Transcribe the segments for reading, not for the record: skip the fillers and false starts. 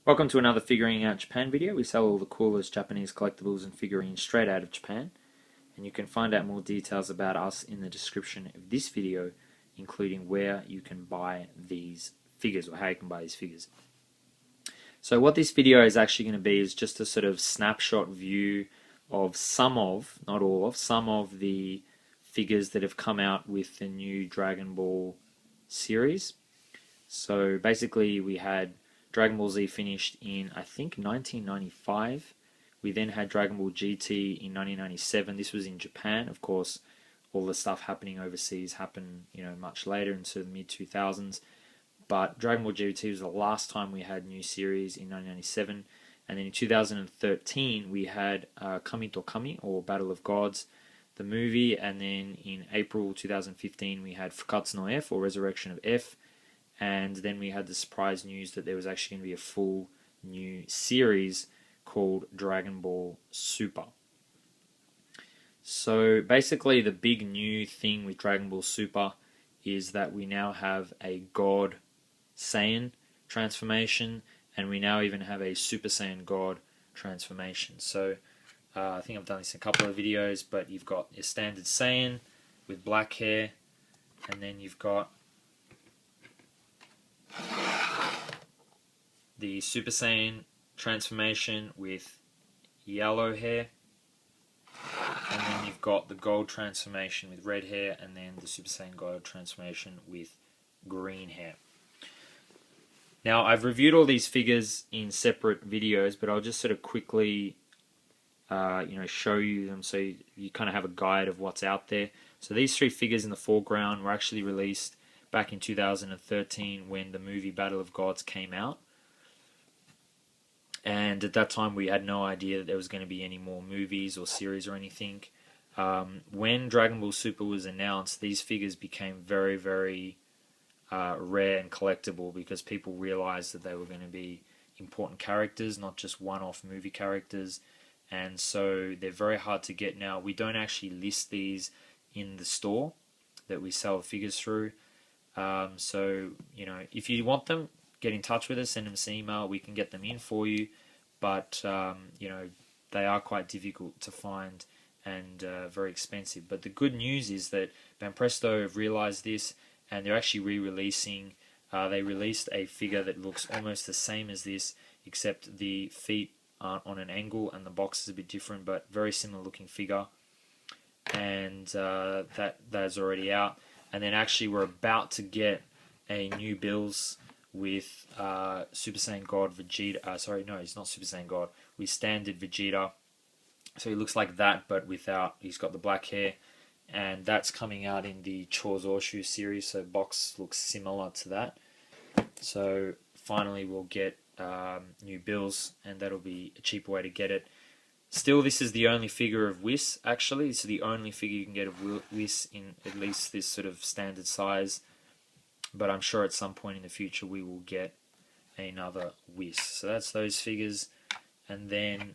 Welcome to another Figuring Out Japan video. We sell all the coolest Japanese collectibles and figurines straight out of Japan. And you can find out more details about us in the description of this video, including where you can buy these figures or how you can buy these figures. So what this video is actually going to be is just a sort of snapshot view of some of, not all of, some of the figures that have come out with the new Dragon Ball series. So basically we had Dragon Ball Z finished in, I think, 1995. We then had Dragon Ball GT in 1997. This was in Japan. Of course, all the stuff happening overseas happened, much later into the mid-2000s. But Dragon Ball GT was the last time we had new series in 1997. And then in 2013, we had Kami to Kami, or Battle of Gods, the movie. And then in April 2015, we had Fukkatsu no F, or Resurrection of F. And then we had the surprise news that there was actually going to be a full new series called Dragon Ball Super. So basically the big new thing with Dragon Ball Super is that we now have a God Saiyan transformation, and we now even have a Super Saiyan God transformation. So I think I've done this in a couple of videos, but you've got your standard Saiyan with black hair, and then you've got the Super Saiyan transformation with yellow hair, and then you've got the gold transformation with red hair, and then the Super Saiyan God transformation with green hair. Now I've reviewed all these figures in separate videos, but I'll just sort of quickly show you them so you kind of have a guide of what's out there. So these three figures in the foreground were actually released back in 2013 when the movie Battle of Gods came out. And at that time we had no idea that there was going to be any more movies or series or anything. When Dragon Ball Super was announced, these figures became very, very rare and collectible because people realized that they were going to be important characters, not just one-off movie characters. And so they're very hard to get now. We don't actually list these in the store that we sell figures through. So, if you want them, get in touch with us, send us an email, we can get them in for you, but, they are quite difficult to find and very expensive. But the good news is that Banpresto have realized this, and they're actually re-releasing, they released a figure that looks almost the same as this, except the feet aren't on an angle and the box is a bit different, but very similar looking figure, and that's already out. And then actually we're about to get a new Bills with Super Saiyan God Vegeta. Sorry, no, he's not Super Saiyan God. With standard Vegeta. So he looks like that, but without, he's got the black hair. And that's coming out in the Chouzoushuu series, so box looks similar to that. So finally we'll get new Bills, and that'll be a cheaper way to get it. Still, this is the only figure of Whis, actually. This is the only figure you can get of Whis in at least this sort of standard size. But I'm sure at some point in the future we will get another Whis. So that's those figures. And then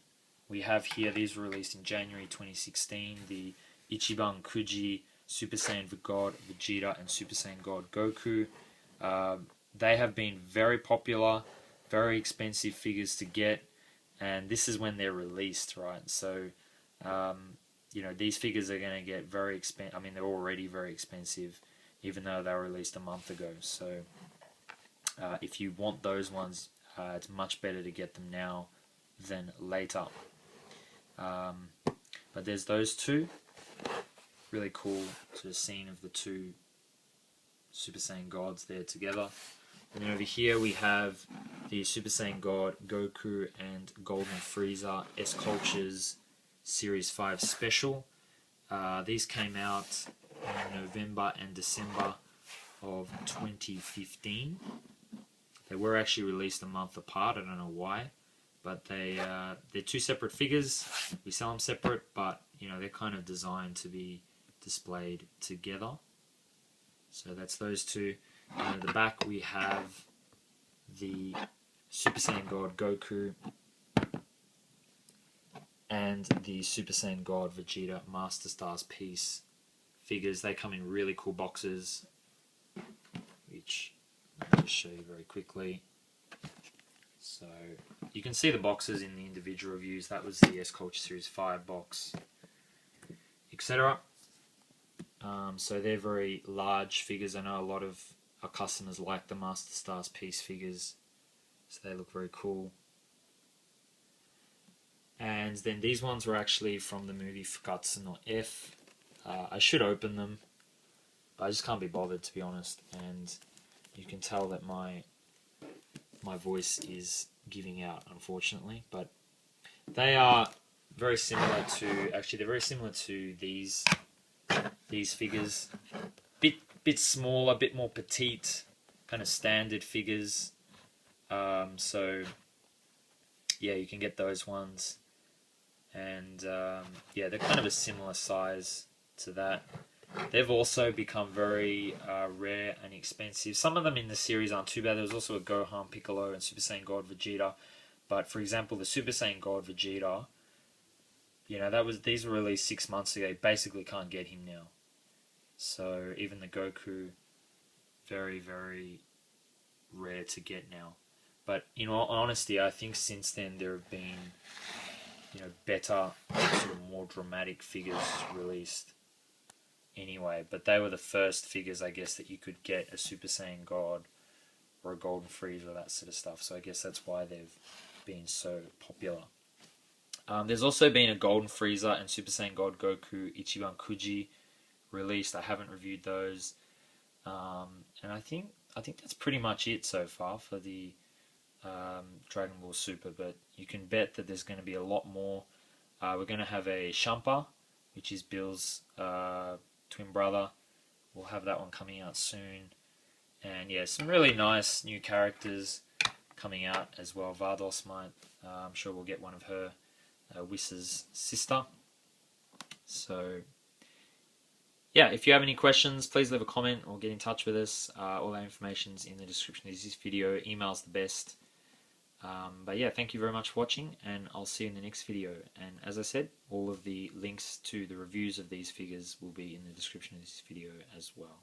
we have here, these were released in January 2016, the Ichiban, Kuji, Super Saiyan God Vegeta, and Super Saiyan God Goku. They have been very popular, very expensive figures to get. And this is when they're released, right? So, these figures are going to get very expensive. I mean, they're already very expensive, even though they were released a month ago. So, if you want those ones, it's much better to get them now than later. But there's those two. Really cool sort of scene of the two Super Saiyan Gods there together. And then over here we have the Super Saiyan God Goku and Golden Freeza SCultures Series 5 Special. These came out in November and December of 2015. They were actually released a month apart, I don't know why, but they're two separate figures. We sell them separate, but they're kind of designed to be displayed together. So that's those two. And at the back we have the Super Saiyan God Goku and the Super Saiyan God Vegeta Master Stars piece figures. They come in really cool boxes, which I'll just show you very quickly. So you can see the boxes in the individual reviews. That was the SCultures Series 5 box, etc. So they're very large figures. I know a lot of our customers like the Master Stars piece figures, so they look very cool. And then these ones were actually from the movie Fukkatsu no F. I should open them, but I just can't be bothered, to be honest. And you can tell that my voice is giving out, unfortunately. But they are very similar to, actually they're very similar to these figures. Bit smaller, a bit more petite, kind of standard figures. So yeah, you can get those ones. And yeah, they're kind of a similar size to that. They've also become very rare and expensive. Some of them in the series aren't too bad. There was also a Gohan, Piccolo, and Super Saiyan God Vegeta. But for example, the Super Saiyan God Vegeta, you know, these were released 6 months ago. You basically can't get him now. So even the Goku, very, very rare to get now. But in all honesty, I think since then there have been, you know, better, sort of more dramatic figures released anyway. But they were the first figures, I guess, that you could get a Super Saiyan God or a Golden Freeza, that sort of stuff. So I guess that's why they've been so popular. There's also been a Golden Freeza and Super Saiyan God Goku Ichiban Kuji released. I haven't reviewed those. And I think that's pretty much it so far for the Dragon Ball Super, but you can bet that there's going to be a lot more. We're going to have a Champa, which is Bill's twin brother. We'll have that one coming out soon. And yeah, some really nice new characters coming out as well. Vardos might, I'm sure we'll get one of her, Whis's sister. So yeah, if you have any questions, please leave a comment or get in touch with us. All our information's in the description of this video. Email's the best. But yeah, thank you very much for watching, and I'll see you in the next video. And as I said, all of the links to the reviews of these figures will be in the description of this video as well.